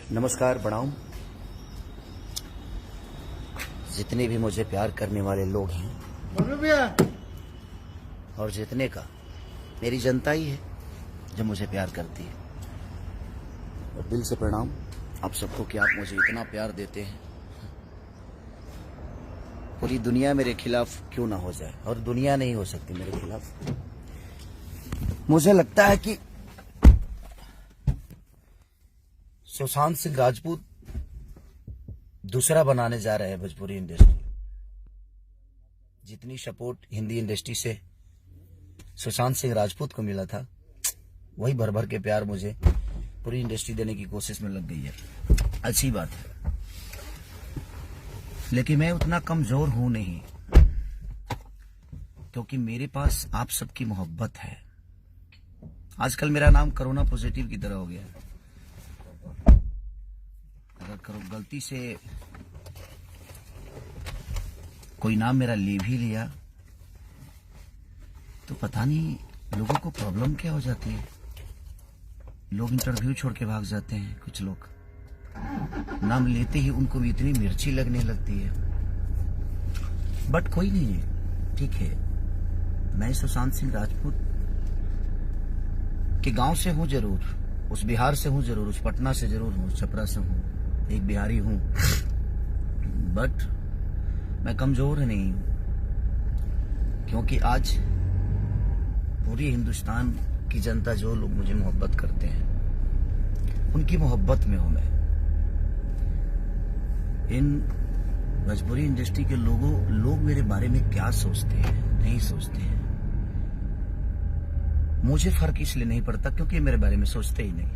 नमस्कार, प्रणाम। जितने भी मुझे प्यार करने वाले लोग हैं और जितने का मेरी जनता ही है जो मुझे प्यार करती है, और दिल से प्रणाम आप सबको कि आप मुझे इतना प्यार देते हैं। पूरी दुनिया मेरे खिलाफ क्यों ना हो जाए, और दुनिया नहीं हो सकती मेरे खिलाफ। मुझे लगता है कि सुशांत सिंह राजपूत दूसरा बनाने जा रहे हैं भोजपुरी इंडस्ट्री। जितनी सपोर्ट हिंदी इंडस्ट्री से सुशांत सिंह राजपूत को मिला था, वही भर भर के प्यार मुझे पूरी इंडस्ट्री देने की कोशिश में लग गई है। अच्छी बात है, लेकिन मैं उतना कमजोर हूं नहीं, क्योंकि मेरे पास आप सबकी मोहब्बत है। आजकल मेरा नाम कोरोना पॉजिटिव की तरह हो गया है। अगर गलती से कोई नाम मेरा ले भी लिया तो पता नहीं लोगों को प्रॉब्लम क्या हो जाती है। लोग इंटरव्यू छोड़ के भाग जाते हैं। कुछ लोग नाम लेते ही उनको भी इतनी मिर्ची लगने लगती है। बट कोई नहीं है, ठीक है। मैं सुशांत सिंह राजपूत के गांव से हूं जरूर, उस बिहार से हूं जरूर, उस पटना से जरूर हूं, छपरा से हूं, एक बिहारी हूं, बट मैं कमजोर नहीं हूं, क्योंकि आज पूरी हिंदुस्तान की जनता, जो लोग मुझे मोहब्बत करते हैं, उनकी मोहब्बत में हूं मैं। इन भोजपुरी इंडस्ट्री के लोग मेरे बारे में क्या सोचते हैं, नहीं सोचते हैं, मुझे फर्क इसलिए नहीं पड़ता क्योंकि मेरे बारे में सोचते ही नहीं।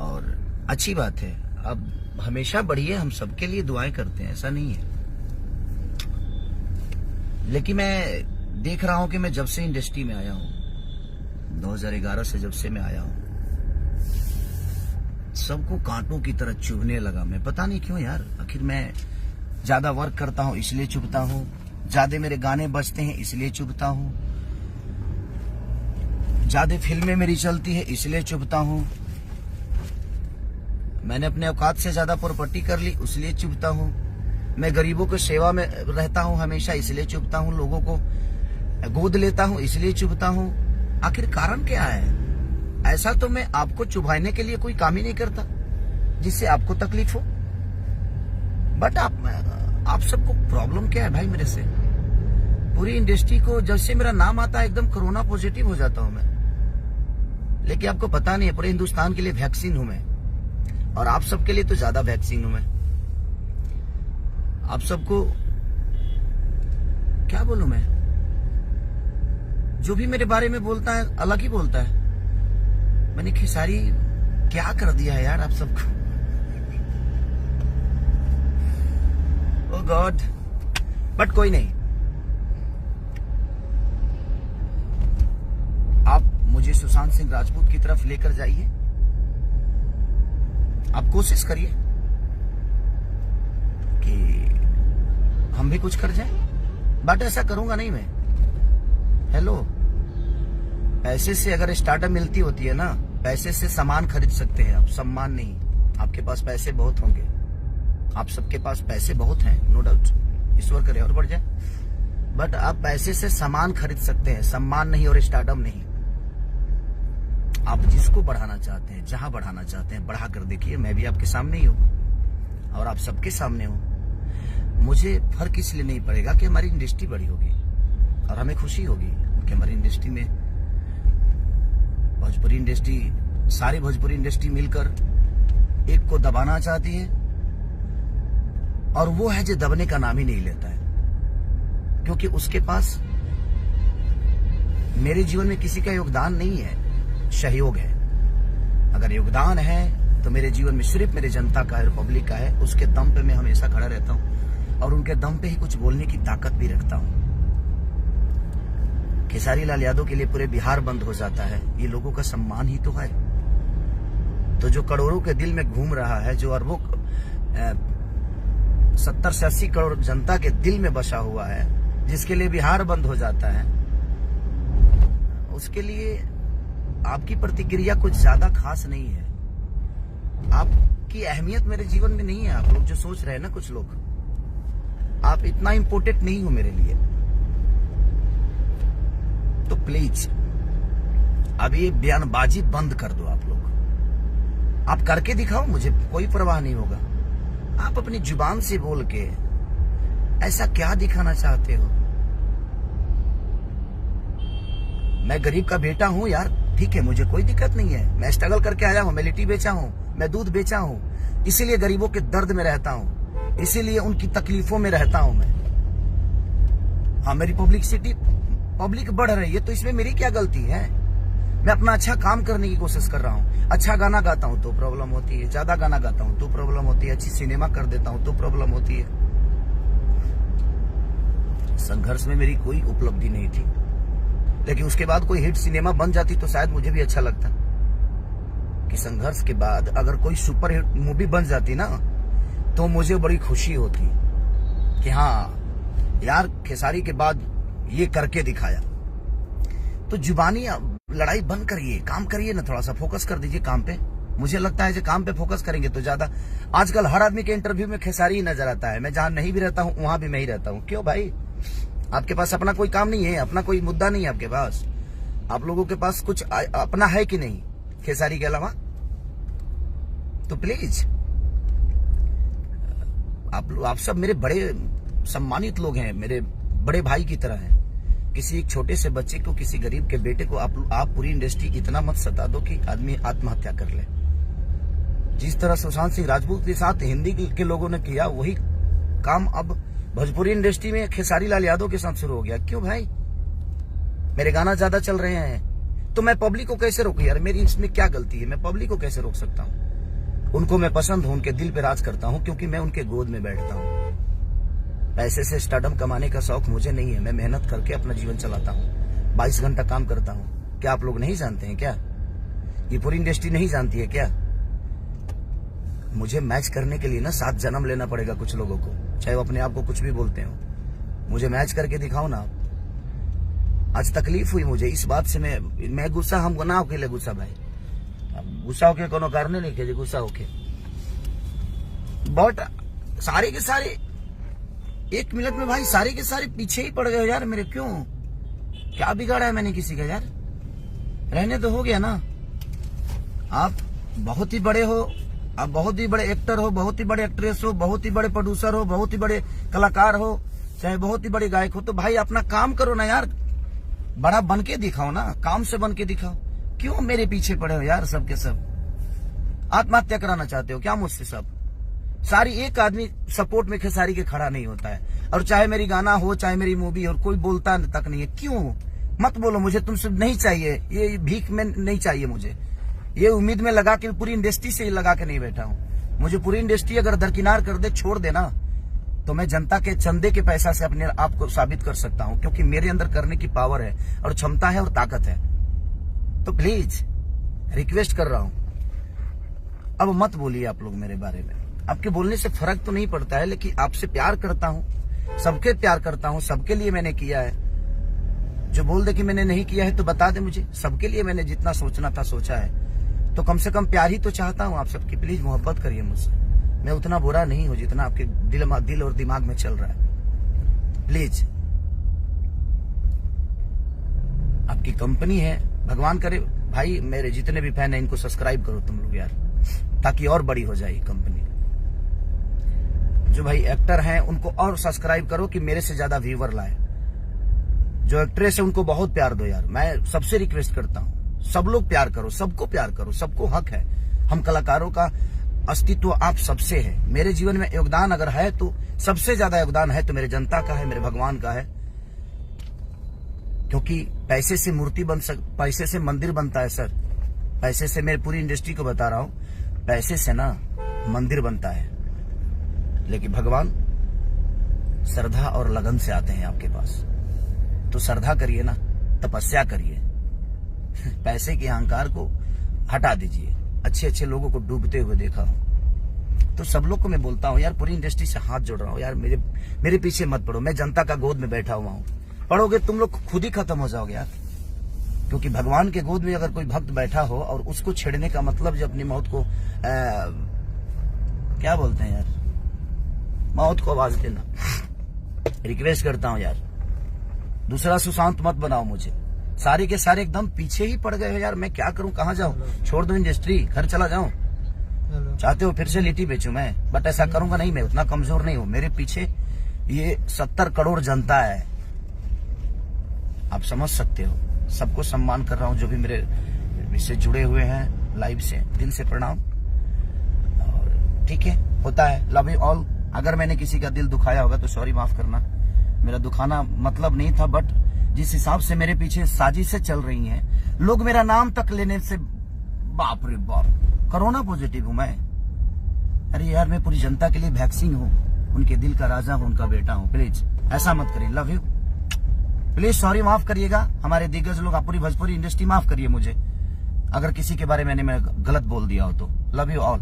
और अच्छी बात है, अब हमेशा बढ़िए, हम सबके लिए दुआएं करते हैं, ऐसा नहीं है। लेकिन मैं देख रहा हूं कि मैं जब से इंडस्ट्री में आया हूं, 2011 से जब से मैं आया हूं, सबको कांटों की तरह चुभने लगा। मैं पता नहीं क्यों यार। आखिर मैं ज्यादा वर्क करता हूं इसलिए चुभता हूं, ज्यादा मेरे गाने बजते हैं इसलिए चुभता हूं, ज्यादा फिल्में मेरी चलती है इसलिए चुभता हूं, मैंने अपने औकात से ज्यादा प्रॉपर्टी कर ली इसलिए चुभता हूं, मैं गरीबों की सेवा में रहता हूं हमेशा इसलिए चुभता हूं, लोगों को गोद लेता हूं इसलिए चुभता हूं। आखिर कारण क्या है? ऐसा तो मैं आपको चुभाने के लिए कोई काम ही नहीं करता जिससे आपको तकलीफ हो। बट आप सबको प्रॉब्लम क्या है भाई मेरे से? पूरी इंडस्ट्री को जब से मेरा नाम आता है एकदम कोरोना पॉजिटिव हो जाता हूं मैं। लेकिन आपको पता नहीं है, पूरे हिंदुस्तान के लिए वैक्सीन हूं मैं, और आप सबके लिए तो ज्यादा वैक्सीन हूं मैं। आप सबको क्या बोलूं मैं? जो भी मेरे बारे में बोलता है अलग ही बोलता है। मैंने खेसारी क्या कर दिया है यार आप सबको। ओह गॉड। बट कोई नहीं, आप मुझे सुशांत सिंह राजपूत की तरफ लेकर जाइए। आप कोशिश करिए कि हम भी कुछ कर जाएं। बट ऐसा करूंगा नहीं मैं। हेलो, पैसे से अगर स्टार्टअप मिलती होती है ना, पैसे से सामान खरीद सकते हैं आप, सम्मान नहीं। आपके पास पैसे बहुत होंगे, आप सबके पास पैसे बहुत हैं, नो डाउट, ईश्वर करे और बढ़ जाए। बट आप पैसे से सामान खरीद सकते हैं, सम्मान नहीं और स्टार्टअप नहीं। आप जिसको बढ़ाना चाहते हैं, जहां बढ़ाना चाहते हैं, बढ़ा कर देखिए। मैं भी आपके सामने ही हूं और आप सबके सामने हूं। मुझे फर्क इसलिए नहीं पड़ेगा कि हमारी इंडस्ट्री बड़ी होगी और हमें खुशी होगी कि हमारी इंडस्ट्री में भोजपुरी इंडस्ट्री, सारी भोजपुरी इंडस्ट्री मिलकर एक को दबाना चाहती है, और वो है जो दबने का नाम ही नहीं लेता है, क्योंकि उसके पास मेरे जीवन में किसी का योगदान नहीं है, सहयोग है। अगर योगदान है तो मेरे जीवन में सिर्फ मेरे जनता का है, पब्लिक का है। उसके दम पे मैं हमेशा खड़ा रहता हूं और उनके दम पे ही कुछ बोलने की ताकत भी रखता हूं। खेसारी लाल यादव के लिए पूरे बिहार बंद हो जाता है, ये लोगों का सम्मान ही तो है। तो जो करोड़ों के दिल में घूम रहा है, जो अरबों 70 से 80 करोड़ जनता के दिल में बसा हुआ है, जिसके लिए बिहार बंद हो जाता है, उसके लिए आपकी प्रतिक्रिया कुछ ज्यादा खास नहीं है। आपकी अहमियत मेरे जीवन में नहीं है। आप लोग जो सोच रहे हैं ना, कुछ लोग, आप इतना इम्पोर्टेंट नहीं हो मेरे लिए। तो प्लीज अब ये बयानबाजी बंद कर दो। आप लोग आप करके दिखाओ, मुझे कोई परवाह नहीं होगा। आप अपनी जुबान से बोल के ऐसा क्या दिखाना चाहते हो? मैं गरीब का बेटा हूं यार, ठीक है, मुझे कोई दिक्कत नहीं है। मैं स्ट्रगल करके आया हूं, मैं लिट्टी बेचा हूं, मैं दूध बेचा हूं, इसीलिए गरीबों के दर्द में रहता हूं, इसीलिए उनकी तकलीफों में रहता हूं मैं। हाँ, मेरी पब्लिक बढ़ रही है तो इसमें मेरी क्या गलती है? मैं अपना अच्छा काम करने की कोशिश कर रहा हूँ। अच्छा गाना गाता हूँ तो प्रॉब्लम होती है, ज्यादा गाना गाता हूँ तो प्रॉब्लम होती है, अच्छी सिनेमा कर देता हूँ तो प्रॉब्लम होती है। संघर्ष में मेरी कोई उपलब्धि नहीं थी, लेकिन उसके बाद कोई हिट सिनेमा बन जाती तो शायद मुझे भी अच्छा लगता। कि संघर्ष के बाद अगर कोई सुपर हिट मूवी बन जाती ना, तो मुझे बड़ी खुशी होती कि हाँ यार, खेसारी के बाद ये करके दिखाया। तो जुबानी लड़ाई बंद करिए, काम करिए ना, थोड़ा सा फोकस कर दीजिए काम पे। मुझे लगता है कि काम पे फोकस करेंगे तो ज्यादा। आजकल हर आदमी के इंटरव्यू में खेसारी ही नजर आता है। मैं जहां नहीं भी रहता हूं वहां भी मैं ही रहता हूं। क्यों भाई? आपके पास अपना कोई काम नहीं है, अपना कोई मुद्दा नहीं है आपके पास? आप लोगों के पास कुछ अपना है कि नहीं खेसारी के अलावा? तो प्लीज आप सब मेरे बड़े सम्मानित लोग हैं, मेरे बड़े भाई की तरह हैं। किसी एक छोटे से बच्चे को, किसी गरीब के बेटे को आप पूरी इंडस्ट्री इतना मत सता दो कि आदमी आत्महत्या कर ले। जिस तरह सुशांत सिंह राजपूत के साथ हिंदी के लोगों ने किया, वही काम अब भोजपुरी इंडस्ट्री में खेसारी लाल यादव के साथ शुरू हो गया। क्यों भाई? मेरे गाना ज्यादा चल रहे हैं तो मैं पब्लिक को कैसे रोकूं यार? मेरी इसमें क्या गलती है? मैं पब्लिक को कैसे रोक सकता हूं? उनको मैं पसंद हूं, उनके दिल पे राज करता हूं, क्योंकि मैं उनके गोद में बैठता हूं। पैसे से स्टारडम कमाने का शौक मुझे नहीं है। मैं मेहनत करके अपना जीवन चलाता हूँ, 22 घंटा काम करता हूँ। क्या आप लोग नहीं जानते हैं क्या? ये पूरी इंडस्ट्री नहीं जानती है क्या? मुझे मैच करने के लिए ना 7 जन्म लेना पड़ेगा कुछ लोगों को, चाहे वो अपने आप को कुछ भी बोलते हो। मुझे मैच करके दिखाओ ना। आज तकलीफ हुई मुझे इस बात से। मैं गुस्सा, हम ना होके ले गुस्सा भाई, गुस्सा होके कोनो कारण नहीं के गुस्सा होके। बट सारे के सारे 1 मिनट में भाई सारे के सारे पीछे ही पड़ गए यार मेरे। क्यों? क्या बिगाड़ा है मैंने किसी का यार? रहने तो हो गया ना। आप बहुत ही बड़े हो, आप बहुत ही बड़े एक्टर हो, बहुत ही बड़े एक्ट्रेस हो, बहुत ही बड़े प्रोड्यूसर हो, बहुत ही बड़े कलाकार हो, चाहे बहुत ही बड़े गायक हो, तो भाई अपना काम करो ना यार। बड़ा बन के दिखाओ ना, काम से बन के दिखाओ। क्यों मेरे पीछे पड़े हो यार सब के सब? आत्महत्या कराना चाहते हो क्या मुझसे सब? सारी एक आदमी सपोर्ट में खेसारी के खड़ा नहीं होता है, और चाहे मेरी गाना हो, चाहे मेरी मूवी हो, कोई बोलता तक नहीं है। क्यों? मत बोलो, मुझे तुमसे नहीं चाहिए, ये भीख में नहीं चाहिए मुझे। ये उम्मीद में लगा के पूरी इंडस्ट्री से लगा के नहीं बैठा हूँ। मुझे पूरी इंडस्ट्री अगर दरकिनार कर दे, छोड़ देना, तो मैं जनता के चंदे के पैसा से अपने आप को साबित कर सकता हूँ, क्योंकि मेरे अंदर करने की पावर है और क्षमता है और ताकत है। तो प्लीज रिक्वेस्ट कर रहा हूँ, अब मत बोलिए आप लोग मेरे बारे में। आपके बोलने से फर्क तो नहीं पड़ता है, लेकिन आपसे प्यार करता हूं, सबके प्यार करता हूं, सबके लिए मैंने किया है। जो बोल दे कि मैंने नहीं किया है तो बता दे मुझे। सबके लिए मैंने जितना सोचना था सोचा है, तो कम से कम प्यार ही तो चाहता हूं आप सबकी। प्लीज मोहब्बत करिए मुझसे। मैं उतना बुरा नहीं हूं जितना आपके दिल और दिमाग में चल रहा है। प्लीज, आपकी कंपनी है, भगवान करे भाई मेरे जितने भी फैन है इनको सब्सक्राइब करो तुम लोग यार, ताकि और बड़ी हो जाए कंपनी। जो भाई एक्टर हैं उनको और सब्सक्राइब करो कि मेरे से ज्यादा व्यूअर लाए। जो एक्ट्रेस है उनको बहुत प्यार दो यार, मैं सबसे रिक्वेस्ट करता हूँ। सब लोग प्यार करो, सबको प्यार करो, सबको हक है। हम कलाकारों का अस्तित्व आप सबसे है। मेरे जीवन में योगदान अगर है तो सबसे ज्यादा योगदान है तो मेरे जनता का है, मेरे भगवान का है। क्योंकि पैसे से मूर्ति पैसे से मंदिर बनता है सर। पैसे से, मैं पूरी इंडस्ट्री को बता रहा हूँ, पैसे से ना मंदिर बनता है, लेकिन भगवान श्रद्धा और लगन से आते हैं आपके पास। तो श्रद्धा करिए ना, तपस्या करिए, पैसे के अहंकार को हटा दीजिए। अच्छे अच्छे लोगों को डूबते हुए देखा हूं, तो सब लोग को मैं बोलता हूं यार, पूरी इंडस्ट्री से हाथ जोड़ रहा हूं यार, मेरे पीछे मत पड़ो। मैं जनता का गोद में बैठा हुआ हूं। पढ़ोगे तुम लोग खुद ही खत्म हो जाओगे यार। क्योंकि भगवान के गोद में अगर कोई भक्त बैठा हो और उसको छेड़ने का मतलब जो अपनी मौत को क्या बोलते हैं यार, मौत को आवाज देना। रिक्वेस्ट करता हूँ यार, दूसरा सुशांत मत बनाओ मुझे। सारे के सारे एकदम पीछे ही पड़ गए हो यार, मैं क्या करूं, कहाँ जाऊं, छोड़ दूं इंडस्ट्री, घर चला जाऊं? चाहते हो फिर से लिट्टी बेचूं मैं? बट ऐसा करूंगा नहीं, मैं उतना कमजोर नहीं हूं। मेरे पीछे ये 70 करोड़ जनता है, आप समझ सकते हो। सबको सम्मान कर रहा हूं, जो भी मेरे इससे जुड़े हुए हैं लाइव से, दिल से प्रणाम। और ठीक है, होता है, लव यू ऑल। अगर मैंने किसी का दिल दुखाया होगा तो सॉरी, माफ करना। मेरा दुखाना मतलब नहीं था, बट जिस हिसाब से मेरे पीछे साजिशें चल रही हैं, लोग मेरा नाम तक लेने से, बाप रे बाप, कोरोना पॉजिटिव हूं मैं। अरे यार, मैं पूरी जनता के लिए वैक्सीन हूं, उनके दिल का राजा हूं, उनका बेटा हूं। प्लीज ऐसा मत करिए, लव यू। प्लीज सॉरी, माफ करिएगा हमारे दिग्गज लोग, आप पूरी भोजपुरी इंडस्ट्री माफ करिए मुझे अगर किसी के बारे में मैंने गलत बोल दिया हो तो। Love you all.